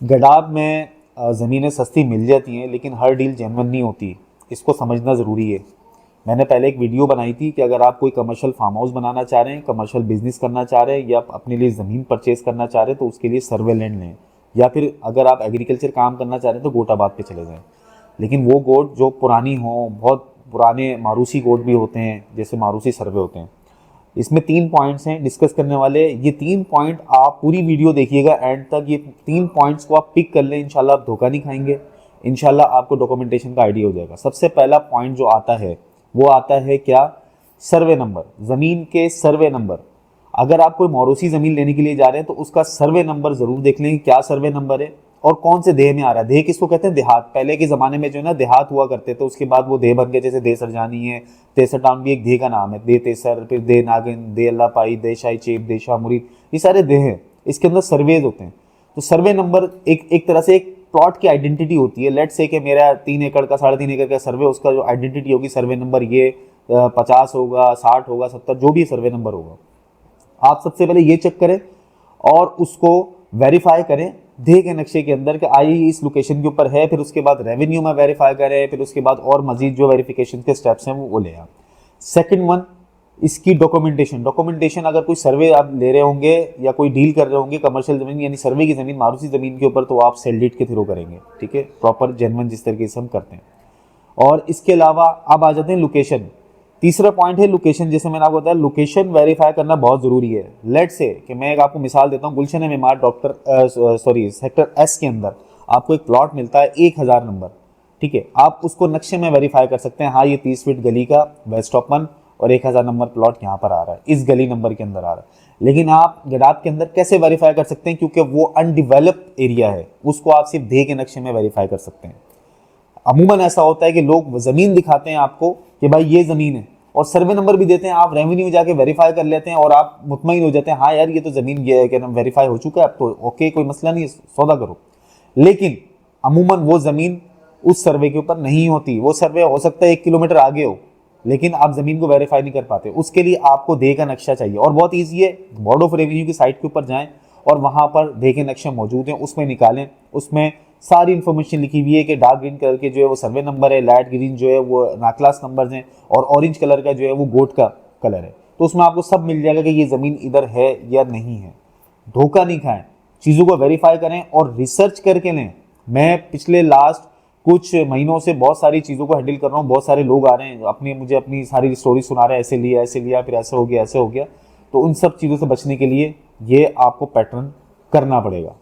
गडाब में ज़मीनें सस्ती मिल जाती हैं, लेकिन हर डील जेन्युइन नहीं होती, इसको समझना ज़रूरी है। मैंने पहले एक वीडियो बनाई थी कि अगर आप कोई कमर्शियल फार्म हाउस बनाना चाह रहे हैं, कमर्शियल बिजनेस करना चाह रहे हैं, या अपने लिए ज़मीन परचेज करना चाह रहे हैं, तो उसके लिए सर्वे लैंड लें। या फिर अगर आप एग्रीकल्चर काम करना चाह रहे हैं तो गोटाबाद पे चले जाएं। लेकिन वो गोट जो पुरानी हो, बहुत पुराने मारूसी गोट भी होते हैं, जैसे मारूसी सर्वे होते हैं। इसमें 3 पॉइंट्स हैं डिस्कस करने वाले। ये 3 पॉइंट आप पूरी वीडियो देखिएगा एंड तक। ये 3 पॉइंट्स को आप पिक कर लें, इंशाल्लाह आप धोखा नहीं खाएंगे। इंशाल्लाह आपको डॉक्यूमेंटेशन का आइडिया हो जाएगा। सबसे पहला पॉइंट जो आता है वो आता है क्या? सर्वे नंबर, जमीन के सर्वे नंबर। अगर आप कोई मौरूसी जमीन लेने के लिए जा रहे हैं तो उसका सर्वे नंबर जरूर देख लें, क्या सर्वे नंबर है और कौन से देह में आ रहा है। देह किसको कहते हैं? देहात। पहले के जमाने में जो है ना देहात हुआ करते थे, उसके बाद वो देह बन गए, जैसे देह सरजानी है, तेसर टाउन भी एक देह का नाम है, देह तेसर, फिर देह नागिन, देह अल्लाह पाई, देह शाही चेप, देह शाह मुरीद, ये सारे देह हैं। इसके अंदर सर्वेज होते हैं। तो सर्वे नंबर एक तरह से एक प्लॉट की आइडेंटिटी होती है। लेट्स से कि मेरा 3 एकड़ का 3.5 एकड़ का सर्वे, उसका जो आइडेंटिटी होगी सर्वे नंबर ये 50 होगा, 60 होगा, 70, जो भी सर्वे नंबर होगा। आप सबसे पहले ये चेक करें और उसको वेरीफाई करें देह के नक्शे के अंदर कि आई इस लोकेशन के ऊपर है। फिर उसके बाद रेवेन्यू में वेरीफाई करें, फिर उसके बाद और मजीद जो वेरिफिकेशन के स्टेप्स हैं वो ले आप। सेकंड वन, इसकी डॉक्यूमेंटेशन। डॉक्यूमेंटेशन अगर कोई सर्वे आप ले रहे होंगे या कोई डील कर रहे होंगे कमर्शियल जमीन यानी सर्वे की जमीन, मारूसी जमीन के ऊपर, तो आप सेल डीड के थ्रू करेंगे, ठीक है, प्रॉपर जेन्युइन जिस तरीके से हम करते हैं। और इसके अलावा अब आ जाते हैं लोकेशन। तीसरा पॉइंट है लोकेशन। जैसे मैंने आपको बताया, लोकेशन वेरीफाई करना बहुत जरूरी है। लेट से कि मैं एक आपको मिसाल देता हूँ, गुलशन मेमार सेक्टर एस के अंदर आपको एक प्लॉट मिलता है 1000 नंबर, ठीक है। आप उसको नक्शे में वेरीफाई कर सकते हैं, हाँ ये 30 फीट गली का वेस्ट ओपन और 1000 नंबर प्लॉट यहाँ पर आ रहा है, इस गली नंबर के अंदर आ रहा है। लेकिन आप गडाब के अंदर कैसे वेरीफाई कर सकते हैं? क्योंकि वो अनडिवेलप्ड एरिया है, उसको आप सिर्फ देह के नक्शे में वेरीफाई कर सकते हैं। अमूमन ऐसा होता है कि लोग जमीन दिखाते हैं आपको कि भाई ये जमीन है, और सर्वे नंबर भी देते हैं, आप रेवेन्यू में जाके वेरीफाई कर लेते हैं और आप मुतमईन हो जाते हैं, हाँ यार ये तो जमीन ये है, क्या नाम, वेरीफाई हो चुका है, अब तो ओके, कोई मसला नहीं, सौदा करो। लेकिन अमूमन वो जमीन उस सर्वे के ऊपर नहीं होती। वो सर्वे हो सकता है 1 किलोमीटर आगे हो, लेकिन आप जमीन को वेरीफाई नहीं कर पाते। उसके लिए आपको देह का नक्शा चाहिए, और बहुत ईजी है, बोर्ड ऑफ रेवेन्यू की साइट के ऊपर जाएं और वहां पर देह के नक्शे मौजूद हैं, उसमें निकालें। उसमें सारी इन्फॉर्मेशन लिखी हुई है कि डार्क ग्रीन कलर के जो है वो सर्वे नंबर है, लाइट ग्रीन जो है वो नाक्लास नंबर हैं, और ऑरेंज कलर का जो है वो गोट का कलर है। तो उसमें आपको सब मिल जाएगा कि ये ज़मीन इधर है या नहीं है। धोखा नहीं खाएं, चीज़ों को वेरीफाई करें और रिसर्च करके लें। मैं पिछले लास्ट कुछ महीनों से बहुत सारी चीज़ों को हैंडल कर रहा हूँ। बहुत सारे लोग आ रहे हैं मुझे अपनी सारी स्टोरी सुना रहे हैं, ऐसे लिया फिर ऐसे हो गया, ऐसे हो गया। तो उन सब चीज़ों से बचने के लिए ये आपको पैटर्न करना पड़ेगा।